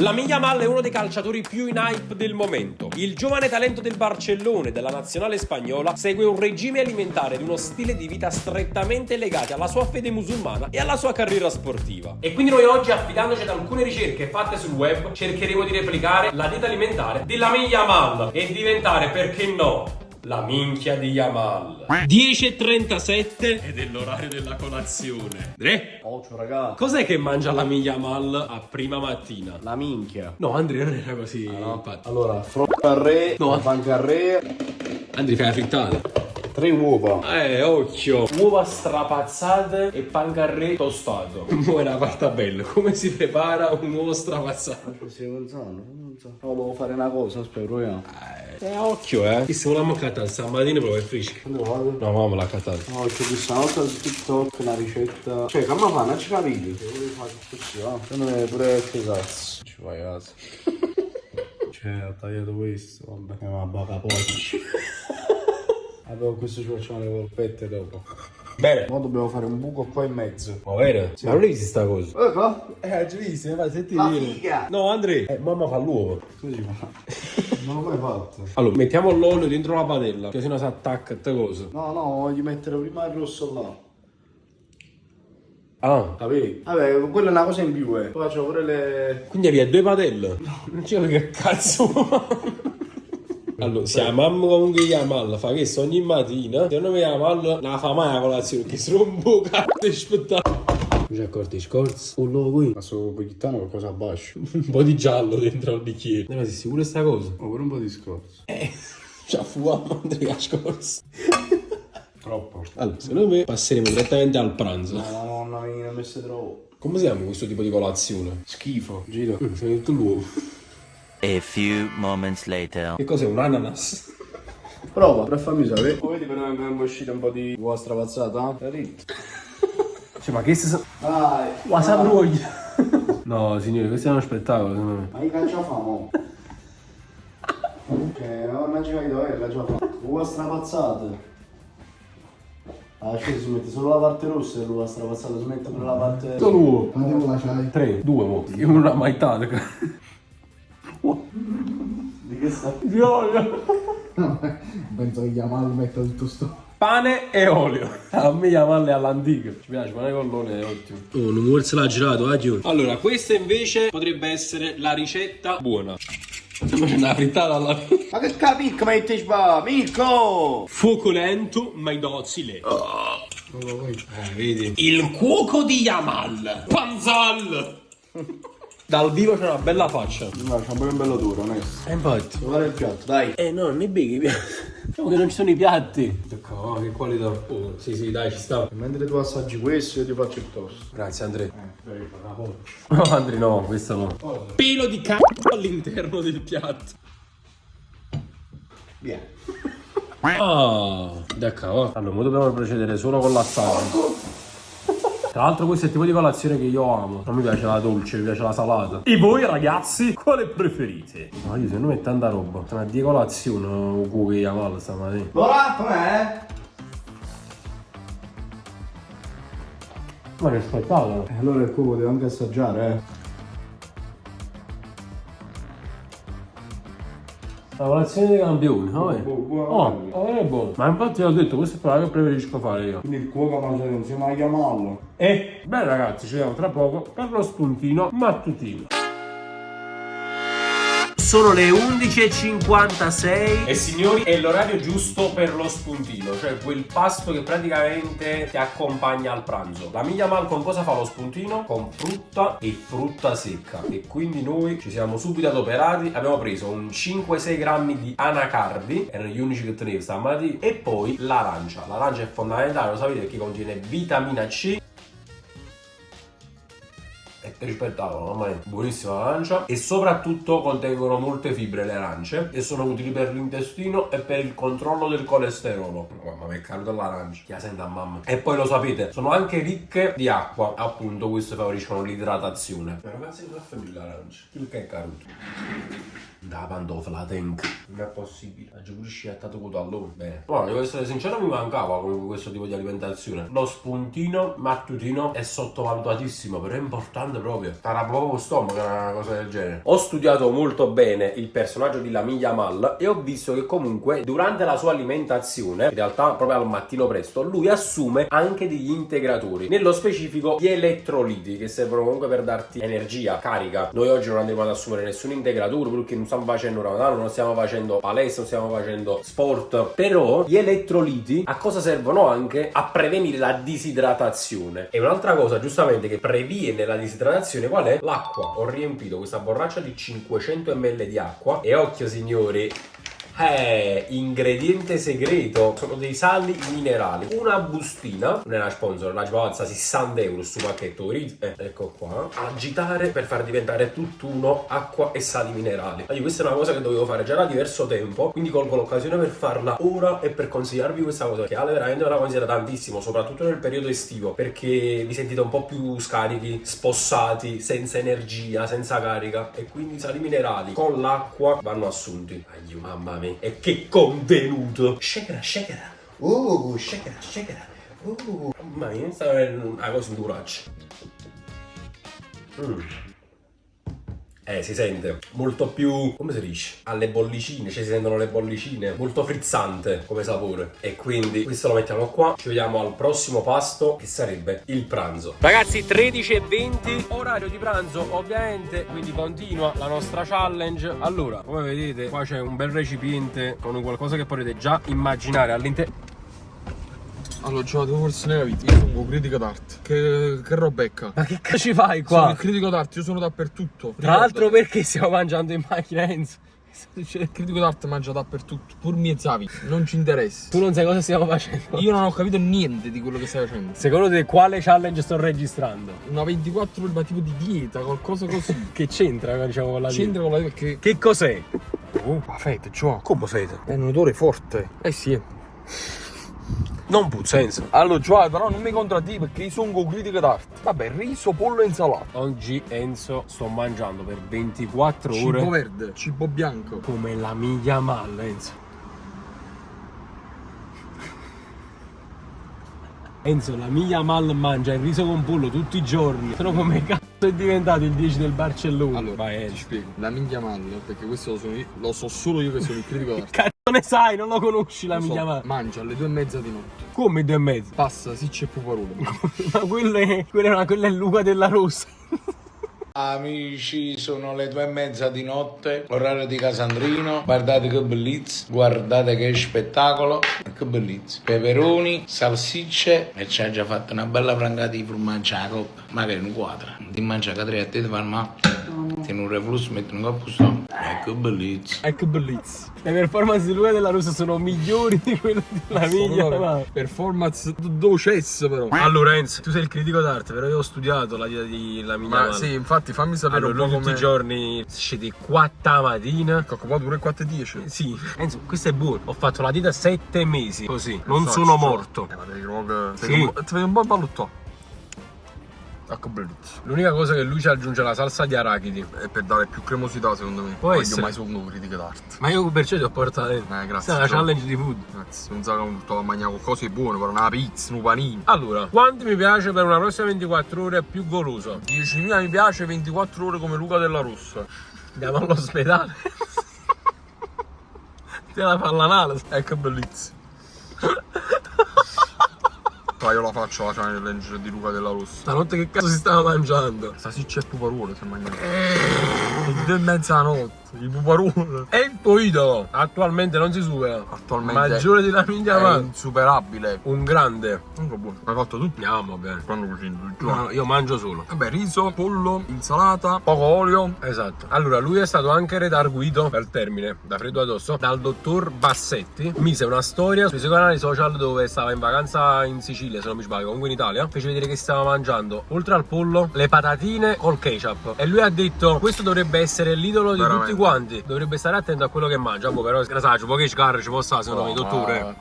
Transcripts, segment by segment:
Lamine Yamal è uno dei calciatori più in hype del momento. Il giovane talento del Barcellona e della nazionale spagnola segue un regime alimentare ed uno stile di vita strettamente legati alla sua fede musulmana e alla sua carriera sportiva. E quindi noi oggi, affidandoci ad alcune ricerche fatte sul web, cercheremo di replicare la dieta alimentare di Lamine Yamal e diventare, perché no, la minchia di Yamal. 10:37 ed è l'orario della colazione. Occhio raga. Cos'è che mangia Lamine Yamal a prima mattina? La minchia. No, Andrea non era così. No. Allora, carré, No. pan carré, Andrea fai la frittata. 3 uova. Occhio. Uova strapazzate e pan carré tostato. Buona quarta bella. Come si prepara un uovo strapazzato? Stai pensando? Non so. No, devo fare una cosa, aspetta, proviamo. Occhio, Che se volevamo cattare stamattina proprio è fresco. Dove vado? No, mamma l'ha cattata. No, c'è questa volta su TikTok una ricetta. Cioè, come fa? Non ci capivi? Che volevi fare così, no? Secondo me pure che cazzo. Ci fai caso. Cioè, ho tagliato questo, vabbè. Ma bacca poi. Allora, questo ci facciamo le polpette dopo. Bene. Ora dobbiamo fare un buco qua in mezzo. Ma vero? Sì. Ma non hai visto sta cosa? Ci visto, senti La figa! No, Andrea. Mamma fa l'uovo. Come si fa? Non l'ho mai fatto. Allora, mettiamo l'olio dentro la padella, che se no si attacca a te cose. No, voglio mettere prima il rosso là. Ah. Capì? Vabbè, quella è una cosa in più, Poi faccio pure le... Quindi aveva due padelle? No. Non c'è che cazzo. Allora, siamo comunque Yamal, fa questo ogni mattina. Se non mi Yamal, non fa mai la colazione, che si rompe un cazzo di spettacolo. Mi ci accorti scorzi? Un logo qui. Ma sto pochettano qualcosa a bascio. Un po' di giallo dentro al bicchiere. Ma sei sicuro sta cosa? Ho pure un po' di scorzo. Ci affuamo Andrea scorzi. Troppo. Allora, secondo me passeremo direttamente al pranzo. No, madonna mia, ne messe troppo. Come si chiama questo tipo di colazione? Schifo. Giro. Sei tutto l'uovo. A few moments later. Che cos'è? Un ananas? Prova, per farmi sapere. Vedi per me è uscita un po' di uova strapazzata? Cioè, ma che si... Dai. Wasabroglia. No, signore, questo è uno spettacolo, secondo me. Ma che già famo? Non ci fai dove è già famo. Uova strapazzate. Cioè si mette solo la parte rossa e l'uova strapazzata, si mette pure la parte... Solo uovo. Quante uova c'hai? 3, 2 mo. Io non l'ho mai dato. Di che sta? Viola. Penso che Yamal metta tutto sto... Pane e olio. A me Yamal è all'antica. Ci piace, pane con l'olio è ottimo. Oh, non muoversela girato, Allora, questa invece potrebbe essere la ricetta buona. C'è una frittata alla fine. Ma che capicco metti qua, Mirko? Fuoco lento, ma i docile. Vedi? Il cuoco di Yamal. Panzal. Dal vivo c'è una bella faccia. No, c'è pure un bello duro, onesto. Infatti. Devo fare il piatto, dai. No, non è big i piatti. Diciamo che non ci sono i piatti. Oh, che qualità. Oh, sì, dai, ci sta. Mentre tu assaggi questo, io ti faccio il toast. Grazie, Andrea. Devi fare una foto. No, Andrea, no, questo no. Pelo di c***o all'interno del piatto. Via. D'accordo. Allora, ora dobbiamo procedere solo con l'assado. Tra l'altro questo è il tipo di colazione che io amo. Non mi piace la dolce, mi piace la salata. E voi ragazzi, quale preferite? Ma io secondo me è tanta roba. Tra di colazione un cuoco che Yamal stamattina. Ora, com'è? Ma che spettacolo. Allora il cuoco deve anche assaggiare, La colazione dei campioni, vabbè. Buono. È buono. Ma infatti ho detto, questo è quello che preferisco fare io. Quindi il cuoco mangia insieme a Yamal. E beh ragazzi, ci vediamo tra poco per lo spuntino mattutino. Sono le 11:56 e signori è l'orario giusto per lo spuntino, cioè quel pasto che praticamente ti accompagna al pranzo. La mia Yamal con cosa fa lo spuntino? Con frutta e frutta secca, e quindi noi ci siamo subito adoperati, abbiamo preso un 5-6 grammi di anacardi, erano gli unici che tenevo stamattina, e poi l'arancia. L'arancia è fondamentale, lo sapete, perché contiene vitamina C. Che spettacolo, mamma mia, buonissima l'arancia, e soprattutto contengono molte fibre le arance e sono utili per l'intestino e per il controllo del colesterolo. Mamma mia, caro dell'arancia, chi la sente a mamma. E poi lo sapete, sono anche ricche di acqua, appunto, questo favoriscono l'idratazione. Ragazzi, che fa l'arancia? Il che è caro. Da pantofola tank. Non è possibile. Oggi pure sciattato con tallone. Bene. No, devo essere sincero, mi mancava comunque questo tipo di alimentazione. Lo spuntino mattutino è sottovalutatissimo, però è importante proprio. Starà proprio con stomaco, una cosa del genere. Ho studiato molto bene il personaggio di Lamine Yamal e ho visto che comunque durante la sua alimentazione, in realtà proprio al mattino presto, lui assume anche degli integratori. Nello specifico gli elettroliti, che servono comunque per darti energia, carica. Noi oggi non andremo ad assumere nessun integratore perché non stiamo facendo Ramadan, non stiamo facendo palestra, non stiamo facendo sport. Però gli elettroliti a cosa servono? Anche a prevenire la disidratazione. E un'altra cosa giustamente che previene la disidratazione qual è? L'acqua. Ho riempito questa borraccia di 500 ml di acqua e occhio signori, ingrediente segreto, sono dei sali minerali. Una bustina, non è una sponsor, la alza 60 euro su pacchetto, ecco qua. Agitare per far diventare tutt'uno acqua e sali minerali. Quindi questa è una cosa che dovevo fare già da diverso tempo, quindi colgo l'occasione per farla ora e per consigliarvi questa cosa, che Ale veramente me la considera tantissimo, soprattutto nel periodo estivo, perché vi sentite un po' più scarichi, spossati, senza energia, senza carica, e quindi i sali minerali con l'acqua vanno assunti. Aiuto, mamma mia. E che contenuto! Shakera, shakera! Shakera, shakera! Mamma mia, sta una cosa in duraccia. Si sente molto più, come si dice? Alle bollicine, cioè si sentono le bollicine, molto frizzante come sapore. E quindi questo lo mettiamo qua. Ci vediamo al prossimo pasto, che sarebbe il pranzo. Ragazzi, 13:20, orario di pranzo ovviamente, quindi continua la nostra challenge. Allora, come vedete qua c'è un bel recipiente con qualcosa che potete già immaginare all'interno. Allora, già devo forse nella vita, io sono un critico d'arte. Che robecca. Ma che ci fai qua? Sono il critico d'arte, io sono dappertutto. Tra l'altro perché stiamo mangiando in macchina, Enzo? Il critico d'arte mangia dappertutto, pur mezzavi, non ci interessa. Tu non sai cosa stiamo facendo? Io non ho capito niente di quello che stai facendo. Secondo te quale challenge sto registrando? Una 24 ore, ma tipo di dieta, qualcosa così. Che c'entra, diciamo, con la dieta? C'entra con la dieta perché... Che cos'è? La fete, cioè. Come fete? È un odore forte. Sì. Non puzza, Enzo. Allora, cioè, però non mi contraddi perché io sono un critico d'arte. Vabbè, riso, pollo e insalata. Oggi, Enzo, sto mangiando per 24 ore cibo verde, cibo bianco. come Lamine Yamal, Enzo. Enzo, Lamine Yamal mangia il riso con pollo tutti i giorni. Però come cazzo è diventato il 10 del Barcellona? Allora, vai, ti spiego. Lamine Yamal, perché questo lo so solo io che sono il critico d'arte. Cazzo ne sai, non lo conosci Lamine Yamal? Mangia alle 2:30 di notte. Come 2:30? Passa, sì c'è più parole. Ma quella è Luca della Rossa. Amici, sono le 2:30 di notte, orario di Casandrino. Guardate che bellezza, guardate che spettacolo, che bellezza. Peperoni, salsicce e ci ha già fatto una bella frangata di formaggio a coppa, magari un quadro. Ti mangia cadere a te di farma, ti un reflusso, metti un coppo stomaco. Che bellezza. Che bellezza. Le performance di Luca della Rossa sono migliori di quelle di Lamine Yamal. Performance docesse però. Allora Enzo, tu sei il critico d'arte, però io ho studiato la dieta di Lamine Yamal. Ma sì, infatti fammi sapere allora, un po' tutti i giorni scende 4 mattina. Cocco, pure 4:10. Sì, Enzo, questo è buono. Ho fatto la dieta 7 mesi, così. Non so, sono morto. Ma devi proprio... Sì. Ti vedi un po' ballottato. Ecco, bellissimo. L'unica cosa che lui ci aggiunge è la salsa di arachidi. È per dare più cremosità secondo me. Può Poi essere. io mai sono un critico d'arte. Ma io perciò ti ho portato dentro. Grazie. Questa è una challenge di food. Grazie. Non so come sto a mangiare qualcosa di buono, però una pizza, un panino. Allora, quanti mi piace per una prossima 24 ore più goloso? 10.000 mi piace, 24 ore come Luca della Rossa. Andiamo all'ospedale. Ti la fa l'anale. Ecco, bellissimo. Io la faccio la challenge di Luca della Rossa. Stanotte che cazzo si stava mangiando? Sta sì c'è il puparone se mangiamo. Le 2:30 la notte, il puparone. È il tuo idolo. Attualmente non si supera. Attualmente maggiore di Lamine è Yamal. insuperabile. Un grande. Comunque buono. L'hai fatto tu? Andiamo bene. Quando cucini tu? No, io mangio solo. Vabbè, riso, pollo, insalata, poco olio. Esatto. Allora, lui è stato anche redarguito per termine, da freddo addosso, dal dottor Bassetti. Mise una storia sui suoi canali social dove stava in vacanza in Sicilia, se non mi sbaglio, comunque in Italia. Fece vedere che stava mangiando, oltre al pollo, le patatine col ketchup. E lui ha detto, questo dovrebbe essere l'idolo di veramente. tutti quanti dovrebbe stare attento a quello che mangia, però che ne sai, poche scarre ci può stare secondo me, dottore.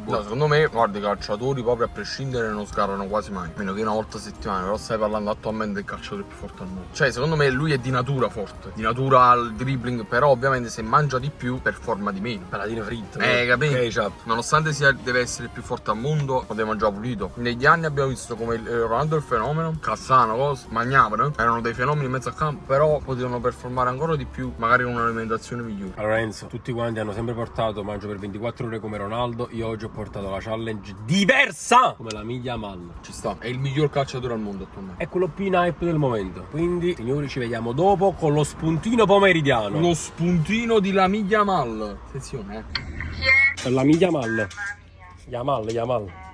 No, secondo me, guarda, i calciatori proprio a prescindere non sgarrano quasi mai. Meno che una volta a settimana, però stai parlando attualmente del calciatore più forte al mondo. Cioè, secondo me lui è di natura forte, di natura al dribbling, però ovviamente se mangia di più performa di meno. Patatine fritte. Capito? Ketchup. Nonostante deve essere il più forte al mondo, lo deve mangiare pulito. Negli anni abbiamo visto come Ronaldo il fenomeno, Cassano, cose, mangiavano, erano dei fenomeni in mezzo a campo, però potevano performare ancora di più, magari con un'alimentazione migliore. Allora Enzo, tutti quanti hanno sempre portato mangio per 24 ore come Ronaldo, io oggi ho portato la challenge diversa come la Miglia Mal. Ci sta, è il miglior calciatore al mondo attualmente. È quello più in hype del momento. Quindi, signori, ci vediamo dopo con lo spuntino pomeridiano. Lo spuntino di la Miglia Mal. Attenzione, Per la Miglia Mal. Yamal.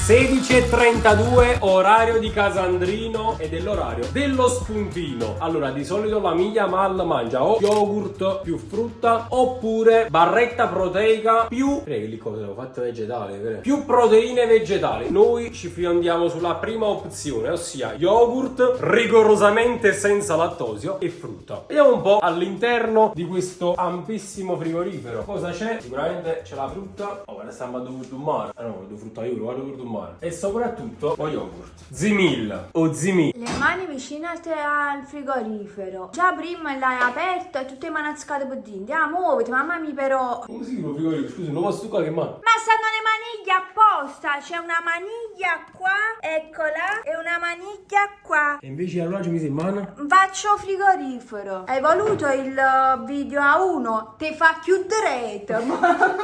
16:32 orario di Casandrino ed è l'orario dello spuntino. Allora, di solito la Miglia Mal mangia o yogurt più frutta oppure barretta proteica più che cosa ho fatto vegetale, vero? Più proteine vegetali. Noi ci fiondiamo sulla prima opzione, ossia yogurt rigorosamente senza lattosio e frutta. Vediamo un po' all'interno di questo ampissimo frigorifero cosa c'è. Sicuramente c'è la frutta. Oh, guarda, stiamo a dover mare. Ah no, devo frutta io, vado per mare. E soprattutto lo yogurt Zimil o Zimil. Le mani vicine al frigorifero. Già prima l'hai aperto e tutte le manazzate per dentro. Ah, muoviti, mamma mia, però. Come si chiama il frigorifero? Scusi, non posso toccare che mano. Ma stanno le maniglie apposta. C'è una maniglia qua, eccola, e una maniglia qua. E invece allora ci mise in mano? Faccio frigorifero. Hai voluto il video a uno? Te fa chiudere. Mamma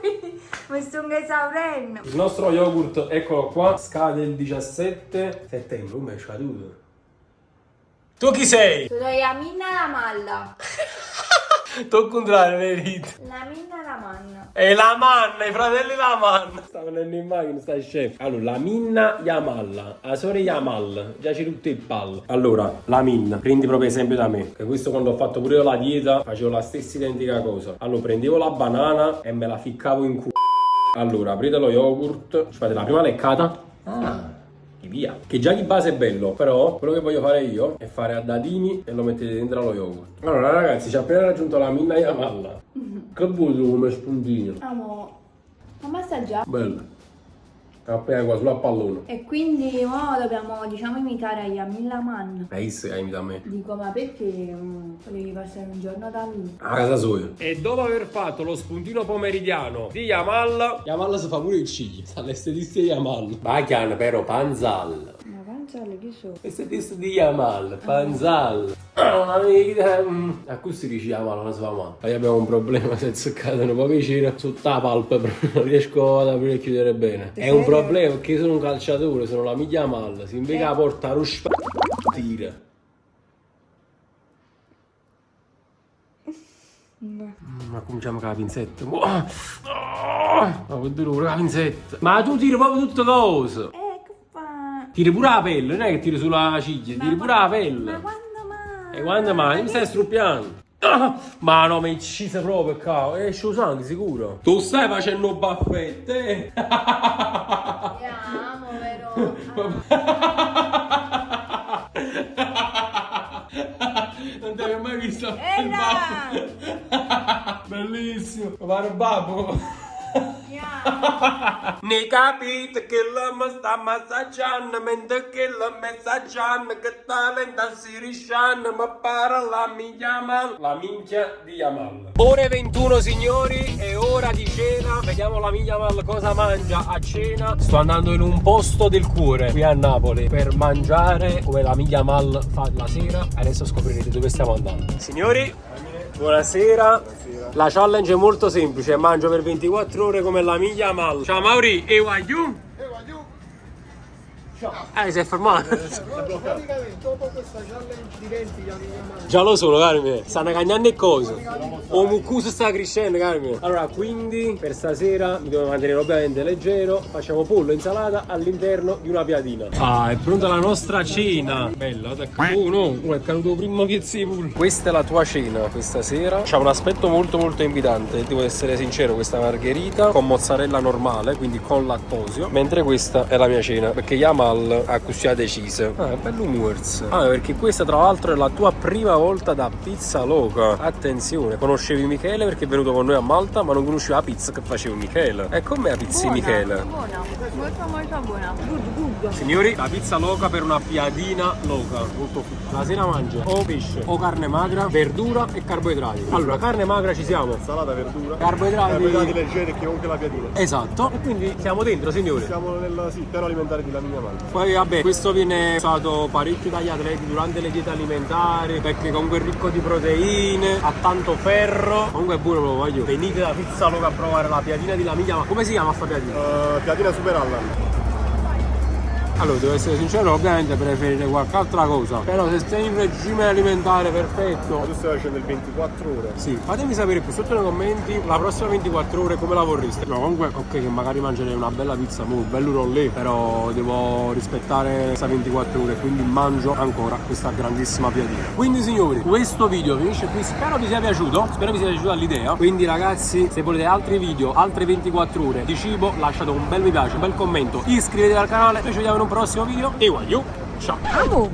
mia, mi sto esaurendo. Il nostro yogurt, eccolo qua, scade il 17 settembre. Come è scaduto? Tu chi sei? Sono la minna la malla. Tu contrario, Verito. La minna la manna. E la manna, i fratelli la manna. Sta venendo in macchina, sta il chef. Allora, la minna Yamal, la sorella Yamal, già c'è tutto il pallo. Allora, la minna, prendi proprio esempio da me. Che questo quando ho fatto pure io la dieta, facevo la stessa identica cosa. Allora, prendevo la banana e me la ficcavo in culo. Allora, aprite lo yogurt, ci fate la prima leccata. E via. Che già di base è bello, però quello che voglio fare io è fare a dadini e lo mettete dentro allo yogurt. Allora ragazzi, ci ha appena raggiunto la minna Yamal. Che buono come spuntino. Amo. Ma sta già. Bello. Appena qua sulla pallone. E quindi ora dobbiamo, diciamo, imitare a Yamin la manna. Che imita me. Dico, ma perché volevi passare un giorno da lui? A casa sua. E dopo aver fatto lo spuntino pomeridiano di Yamal si fa pure il ciglio. Sta l'estetista di Yamal. Bacchian però Panzal. Ma Panzal chi so? L'estetista di Yamal, Panzal. Una vita. A questo dici Yamal non si fa male. Poi abbiamo un problema se zuccate un po' vicino sotto la palpebra. Non riesco ad aprire e chiudere bene. È un problema perché io sono un calciatore, sono la miglia Yamal. Si invece la porta a ruspa tira. Ma cominciamo con la pinzetta. Ma che dolore, la pinzetta. Ma tu tiri proprio tutte cose. Che fa? Tiri pure la pelle, non è che tiri sulla ciglia, tiri pure la pelle. Ma quando mai? E quando mai? Mi stai struppiando. Ma no, mi incise proprio, cavolo. Esce sangue, sicuro. Tu stai facendo baffette, Amo, vero? Non ti avevo mai visto il Ella! bellissimo. Pare babbo. Ne capite che la mi sta massaggiando mentre che la messaggiando che talenta si risciando ma para la miglia Yamal. La minchia di Yamal. Ore 21 signori, è ora di cena. Vediamo la miglia Yamal cosa mangia a cena. Sto andando in un posto del cuore qui a Napoli per mangiare come la miglia Yamal fa la sera. Adesso scoprirete dove stiamo andando. Signori, buonasera. La challenge è molto semplice, mangio per 24 ore come la miglia Yamal. Ciao Mauri, e Wagyu? Si è fermato. Praticamente dopo questa challenge diventi Yamin Yamal. Già lo sono, Carmine. Stanno cagnando e cose. O muccuso sta crescendo, Carmine. Allora, quindi, per stasera mi devo mantenere ovviamente leggero. Facciamo pollo e insalata all'interno di una piadina. Ah, è pronta la nostra cena. Bella, oh no, è caduto prima pezzo di pollo. Questa è la tua cena questa sera. C'ha un aspetto molto molto invitante. Devo essere sincero, questa margherita con mozzarella normale, quindi con lattosio. Mentre questa è la mia cena, perché Yamal mal a così decise. Ah, è bello Murz. Ah, perché questa tra l'altro è la tua prima volta da Pizza Loca. Attenzione, conoscevi Michele perché è venuto con noi a Malta, ma non conosceva la pizza che faceva Michele. E com'è la pizza di Michele? Buona, molto buona. Good. Signori, la pizza loca per una piadina loca. Molto fitta. La sera mangia o pesce o carne magra, verdura e carboidrati. Allora, carne magra ci siamo. Salata, verdura. Carboidrati leggeri che comunque la piadina. Esatto. E quindi siamo dentro, signori. Siamo nel piano alimentare di Lamina Malta. Poi vabbè, questo viene usato parecchio dagli atleti durante le diete alimentari perché comunque è ricco di proteine, ha tanto ferro. Comunque è buono, lo voglio. Venite da Pizza Loca a provare la piadina di Lamiglia. Ma come si chiama sta piadina? Piadina Super Allan. Allora, devo essere sincero, ovviamente preferire qualche altra cosa. Però se sei in regime alimentare perfetto. Tu stai facendo il 24 ore. Sì, fatemi sapere qui sotto nei commenti la prossima 24 ore come la vorreste. No, comunque, ok, che magari mangerei una bella pizza, bello rollè, però devo rispettare questa 24 ore, quindi mangio ancora questa grandissima piadina. Quindi signori, questo video finisce qui, spero vi sia piaciuto, spero vi sia piaciuta l'idea. Quindi ragazzi, se volete altri video, altre 24 ore di cibo, lasciate un bel mi piace, un bel commento, iscrivetevi al canale, noi ci vediamo in un prossimo video e ciao! Amo,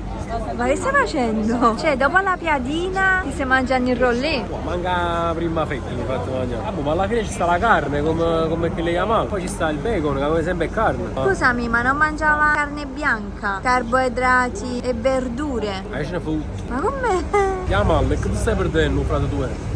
ma che stai facendo? Cioè, dopo la piadina ti stai mangiando il rollè? Manca la prima fetta mi fatto mangiare. Ma alla fine ci sta la carne come che le chiamavo. Poi ci sta il bacon che come sempre è carne. Scusami, ma non mangiava carne bianca, carboidrati e verdure? Ce ne fu. Ma com'è? Chiamale, che tu stai perdendo, frate tuo?